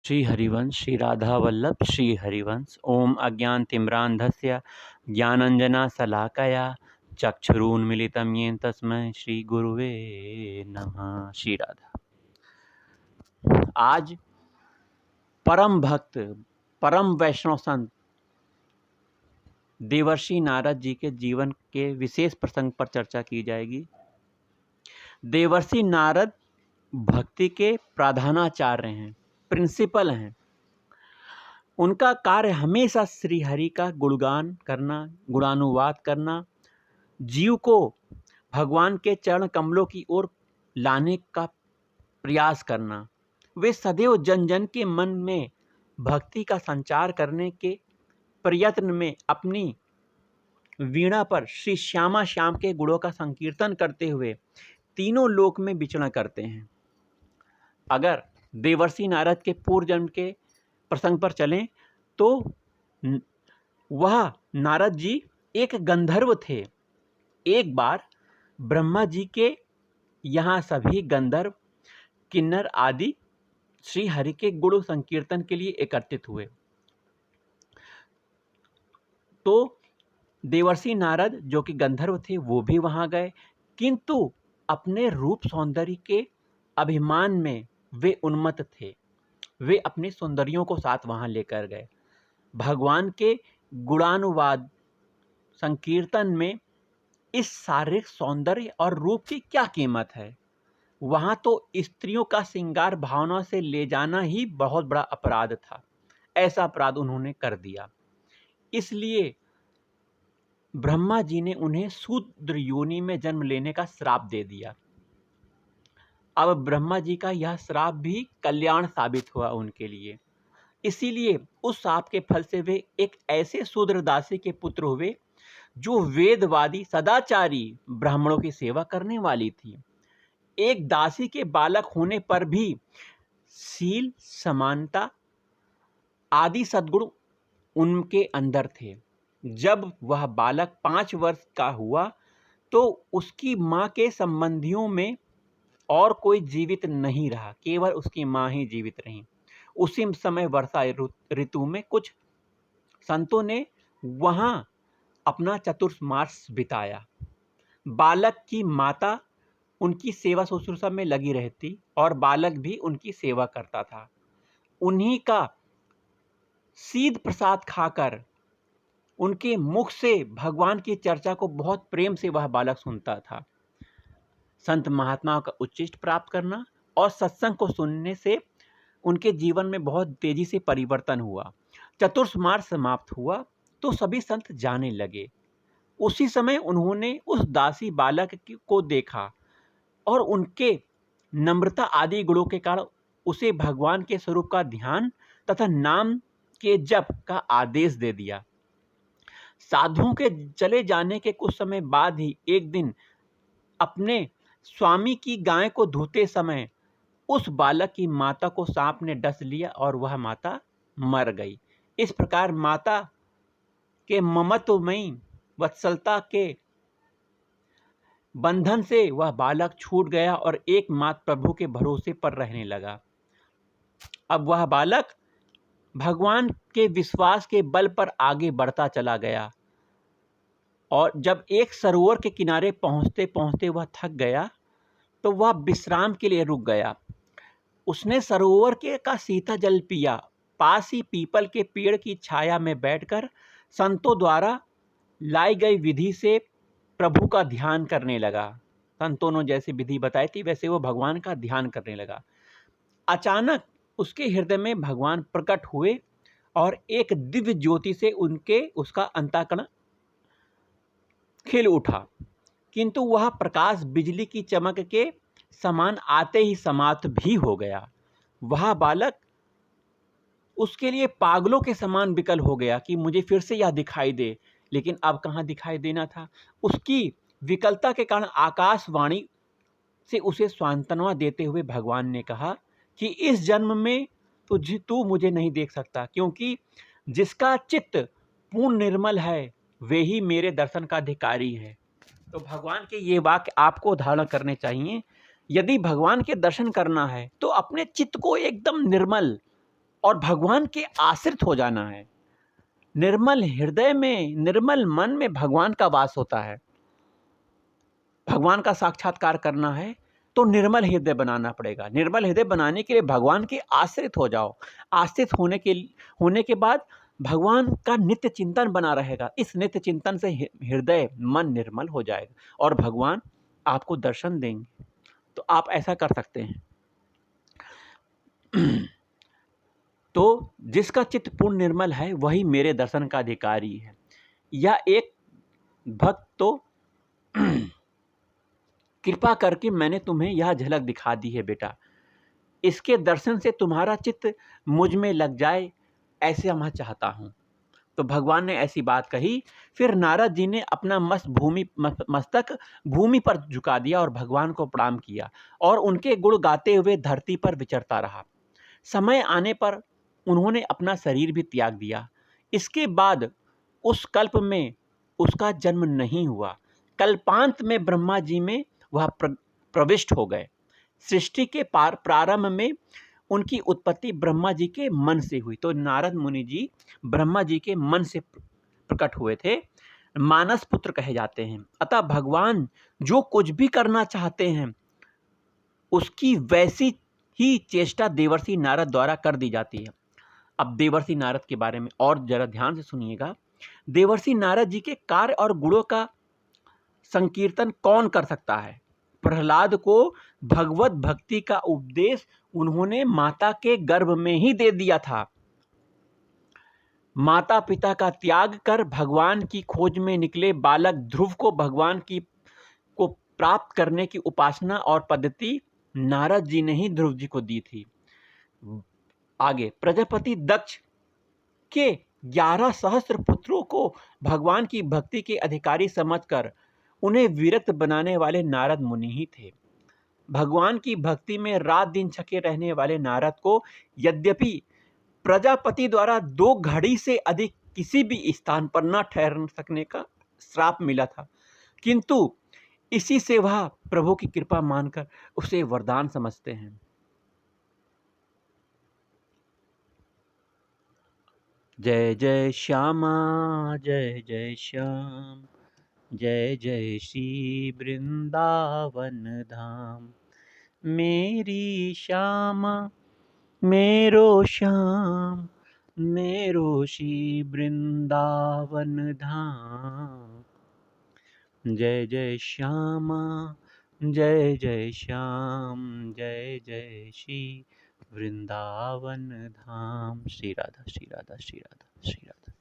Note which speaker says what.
Speaker 1: श्री हरिवंश श्री राधा वल्लभ श्री हरिवंश। ओम अज्ञानतिम्रान्धस्य ज्ञानाञ्जनशलाकया चक्षुरुन्मीलितं येन तस्मै श्री गुरुवे नमः। श्री राधा। आज परम भक्त परम वैष्णव संत देवर्षि नारद जी के जीवन के विशेष प्रसंग पर चर्चा की जाएगी। देवर्षि नारद भक्ति के प्रधानाचार्य हैं, प्रिंसिपल हैं। उनका कार्य हमेशा श्री हरि का गुणगान करना, गुणानुवाद करना, जीव को भगवान के चरण कमलों की ओर लाने का प्रयास करना। वे सदैव जन जन के मन में भक्ति का संचार करने के प्रयत्न में अपनी वीणा पर श्री श्यामा श्याम के गुणों का संकीर्तन करते हुए तीनों लोक में विचरण करते हैं। अगर देवर्षि नारद के पूर्व जन्म के प्रसंग पर चलें तो वह नारद जी एक गंधर्व थे। एक बार ब्रह्मा जी के यहाँ सभी गंधर्व किन्नर आदि श्री हरि के गुण संकीर्तन के लिए एकत्रित हुए। तो देवर्षि नारद जो कि गंधर्व थे वो भी वहाँ गए, किंतु अपने रूप सौंदर्य के अभिमान में वे उन्मत्त थे। वे अपनी सुंदरियों को साथ वहाँ लेकर गए। भगवान के गुणानुवाद संकीर्तन में इस शारीरिक सौंदर्य और रूप की क्या कीमत है। वहाँ तो स्त्रियों का श्रृंगार भावना से ले जाना ही बहुत बड़ा अपराध था। ऐसा अपराध उन्होंने कर दिया। इसलिए ब्रह्मा जी ने उन्हें शूद्र योनि में जन्म लेने का श्राप दे दिया। अब ब्रह्मा जी का यह श्राप भी कल्याण साबित हुआ उनके लिए। इसीलिए उस श्राप के फल से वे एक ऐसे शूद्र दासी के पुत्र हुए जो वेदवादी सदाचारी ब्राह्मणों की सेवा करने वाली थी। एक दासी के बालक होने पर भी शील, समानता आदि सद्गुण उनके अंदर थे। जब वह बालक 5 वर्ष का हुआ तो उसकी माँ के संबंधियों में और कोई जीवित नहीं रहा, केवल उसकी माँ ही जीवित रही। उसी समय वर्षा ऋतु में कुछ संतों ने वहाँ अपना चतुर्मास बिताया। बालक की माता उनकी सेवा शुश्रूषा में लगी रहती और बालक भी उनकी सेवा करता था। उन्हीं का सीध प्रसाद खाकर उनके मुख से भगवान की चर्चा को बहुत प्रेम से वह बालक सुनता था। संत महात्माओं का उच्चिष्ट प्राप्त करना और सत्संग को सुनने से उनके जीवन में बहुत तेजी से परिवर्तन हुआ। चतुर्मास समाप्त हुआ तो सभी संत जाने लगे। उसी समय उन्होंने उस दासी बालक को देखा और उनके नम्रता आदि गुणों के कारण उसे भगवान के स्वरूप का ध्यान तथा नाम के जप का आदेश दे दिया। साधुओं के चले जाने के कुछ समय बाद ही एक दिन अपने स्वामी की गाय को धोते समय उस बालक की माता को सांप ने डस लिया और वह माता मर गई। इस प्रकार माता के ममत्वमयी वत्सलता के बंधन से वह बालक छूट गया और एकमात्र प्रभु के भरोसे पर रहने लगा। अब वह बालक भगवान के विश्वास के बल पर आगे बढ़ता चला गया और जब एक सरोवर के किनारे पहुंचते पहुंचते वह थक गया तो वह विश्राम के लिए रुक गया। उसने सरोवर के का शीतल जल पिया। पास ही पीपल के पेड़ की छाया में बैठकर संतों द्वारा लाई गई विधि से प्रभु का ध्यान करने लगा। संतों ने जैसे विधि बताई थी वैसे वो भगवान का ध्यान करने लगा। अचानक उसके हृदय में भगवान प्रकट हुए और एक दिव्य ज्योति से उसका अंतःकरण खिल उठा, किंतु वह प्रकाश बिजली की चमक के समान आते ही समाप्त भी हो गया। वह बालक उसके लिए पागलों के समान विकल हो गया कि मुझे फिर से यह दिखाई दे, लेकिन अब कहाँ दिखाई देना था। उसकी विकलता के कारण आकाशवाणी से उसे सांत्वना देते हुए भगवान ने कहा कि इस जन्म में तू मुझे नहीं देख सकता, क्योंकि जिसका चित्त पूर्ण निर्मल है वे ही मेरे दर्शन का अधिकारी है। तो भगवान के ये वाक्य आपको धारण करने चाहिए। यदि भगवान के दर्शन करना है तो अपने चित्त को एकदम निर्मल और भगवान के आश्रित हो जाना है। निर्मल हृदय में, निर्मल मन में भगवान का वास होता है। भगवान का साक्षात्कार करना है तो निर्मल हृदय बनाना पड़ेगा। निर्मल हृदय बनाने के लिए भगवान के आश्रित हो जाओ। आश्रित होने के बाद भगवान का नित्य चिंतन बना रहेगा। इस नित्य चिंतन से हृदय मन निर्मल हो जाएगा और भगवान आपको दर्शन देंगे। तो आप ऐसा कर सकते हैं। तो जिसका चित्त पूर्ण निर्मल है वही मेरे दर्शन का अधिकारी है। या एक भक्त तो कृपा करके मैंने तुम्हें यह झलक दिखा दी है बेटा, इसके दर्शन से तुम्हारा चित्त मुझ में लग जाए, ऐसे मैं चाहता हूं। तो भगवान ने ऐसी बात कही। फिर नारद जी ने अपना मस्तक भूमि पर झुका दिया और भगवान को प्रणाम किया और उनके गुण गाते हुए धरती पर विचरता रहा। समय आने पर उन्होंने अपना शरीर भी त्याग दिया। इसके बाद उस कल्प में उसका जन्म नहीं हुआ। कल्पांत में ब्रह्मा जी में वह प्रविष्ट हो गए। सृष्टि के प्रारंभ में उनकी उत्पत्ति ब्रह्मा जी के मन से हुई। तो नारद मुनि जी ब्रह्मा जी के मन से प्रकट हुए थे, मानस पुत्र कहे जाते हैं। अतः भगवान जो कुछ भी करना चाहते हैं उसकी वैसी ही चेष्टा देवर्षि नारद द्वारा कर दी जाती है। अब देवर्षि नारद के बारे में और जरा ध्यान से सुनिएगा। देवर्षि नारद जी के कार्य और गुणों का संकीर्तन कौन कर सकता है? प्रहलाद को भगवत भक्ति का उपदेश उन्होंने माता के गर्भ में ही दे दिया था। माता पिता का त्याग कर भगवान की खोज में निकले बालक ध्रुव को भगवान को प्राप्त करने की उपासना और पद्धति नारद जी ने ही ध्रुव जी को दी थी। आगे प्रजापति दक्ष के 11 सहस्त्र पुत्रों को भगवान की भक्ति के अधिकारी समझकर उन्हें विरक्त बनाने वाले नारद मुनि ही थे। भगवान की भक्ति में रात दिन छके रहने वाले नारद को यद्यपि प्रजापति द्वारा 2 घड़ी से अधिक किसी भी स्थान पर न ठहर सकने का श्राप मिला था, किंतु इसी से वह प्रभु की कृपा मानकर उसे वरदान समझते हैं। जय जय श्यामा जय जय श्याम, जय जय श्री वृंदावन धाम। मेरी श्यामा मेरो श्याम, मेरो श्री वृंदावन धाम। जय जय श्यामा जय जय श्याम, जय जय श्री वृंदावन धाम। श्री राधा श्री राधा श्री राधा श्री राधा।